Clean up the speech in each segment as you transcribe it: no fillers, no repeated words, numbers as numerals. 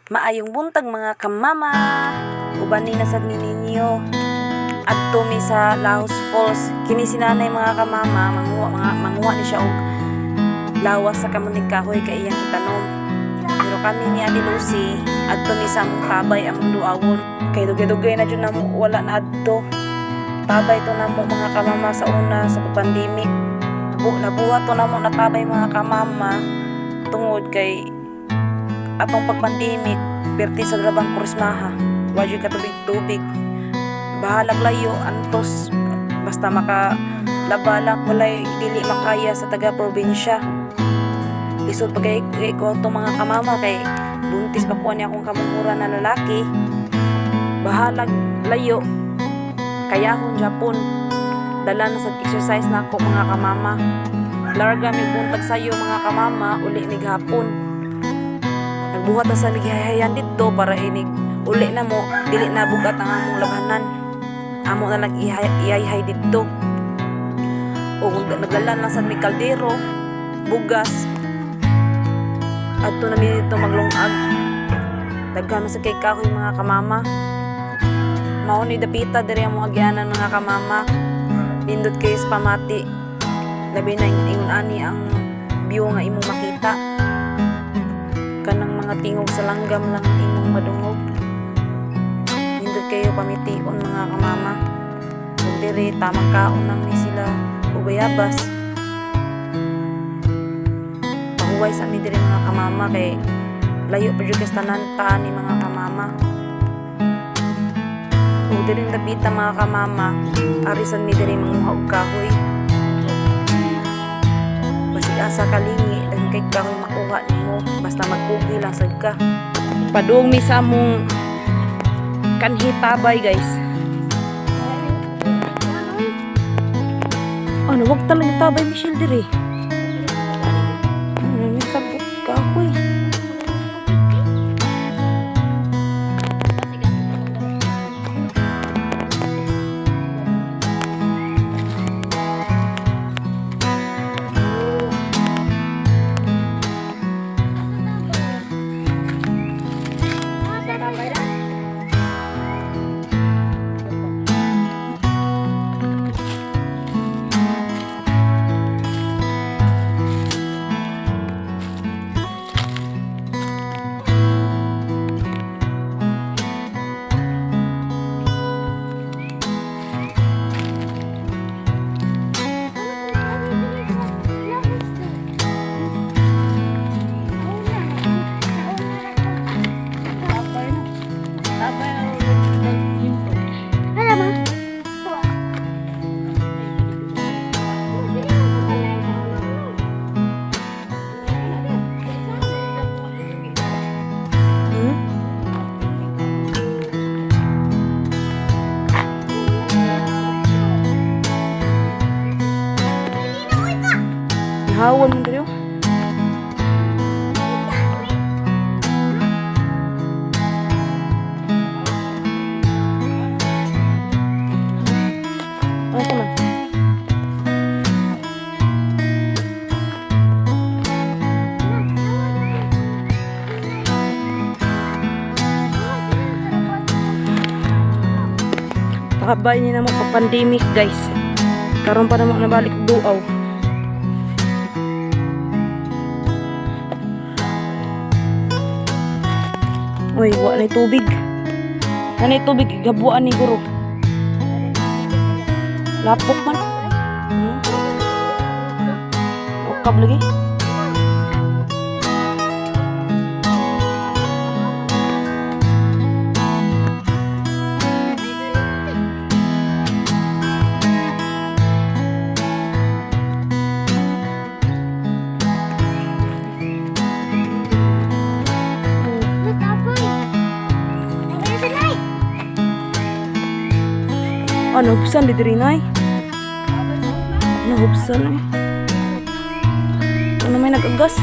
Maayong buntag mga kamama. Uban ni nasad ni ninyo. Adto mi sa Laos Falls. Kini sinanay mga kamama, manguha ni siya og lawas sa kamuning kahoy kay iyang itanom. Pero kami ni Ate Lucy, adto mi sa among tabay among duawon. Kay dugay-dugay na jud namo wala na adto. Tabay to namo mga kamama sa una sa pandemic. Nabuhat to namo na tabay mga kamama tungod kay atong pagpandemic, perti sa grabang kurismaha, wadyo ka tubig-tubig, bahalag layo, antos, basta makalaba lang, walay dili makaya sa taga-probinsya. Lisod pagay ko itong mga kamama kay buntis pa po niya akong kamumura na lalaki, bahalag layo, kayahon Japon, dala na sa exercise na ako mga kamama. Larga may buntag sayo mga kamama, uli mig hapon. Buhat na sa lighahayan dito para inig uli na mo, dili na bugat ang among labanan, amo na lang ihay dito. O naglalan lang sa may kaldero, bugas, adto na mi dito maglungag, daghan sa kay kahoy mga kamama. Mao ni dapita diri among agyanan mga kamama, nindot kayo sa pamati, labi na ingon ani ang view nga imong makita. Kanang mga tingog sa langgam lang imong madungog. Nindot kayo pamitiun mga kamama. Kung diri tamang kaon lang ni sila ubayabas. Pahuway sa mi diri mga kamama kay layo pa jud kastanan taan ni mga kamama. Kung diri dapita mga kamama, arisan mi diri manguha og kahoy. Basig asa kalingi daghan kay kahoy makuha nimo. Basta magkugi lang sad ka. Padung mi sa among kanhi tabay guys. Ano wag talaga tabay Michelle diri. Ano ni sabot ka koy. Hawan mo dito. Ano naman? Pakabay niya naman pa pandemic guys. Karon pa naman nabalik duaw. Uy, wa na tubig. Kanay tubig gabuan ni guro. Lapok man. Ukab lagi. Ano hubsan di diri nay? Ano hubsan eh? Ano may nagagas?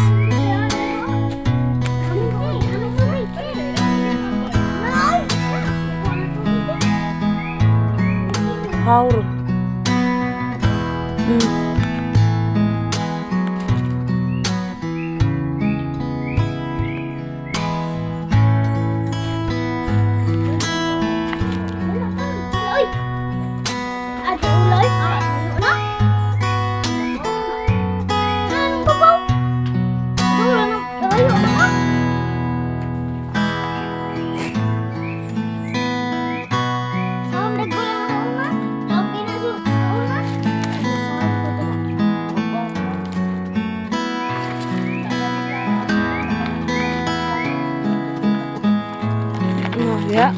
Haur. Ya.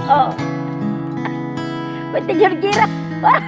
Oh. Pwede gira-gira. Wah,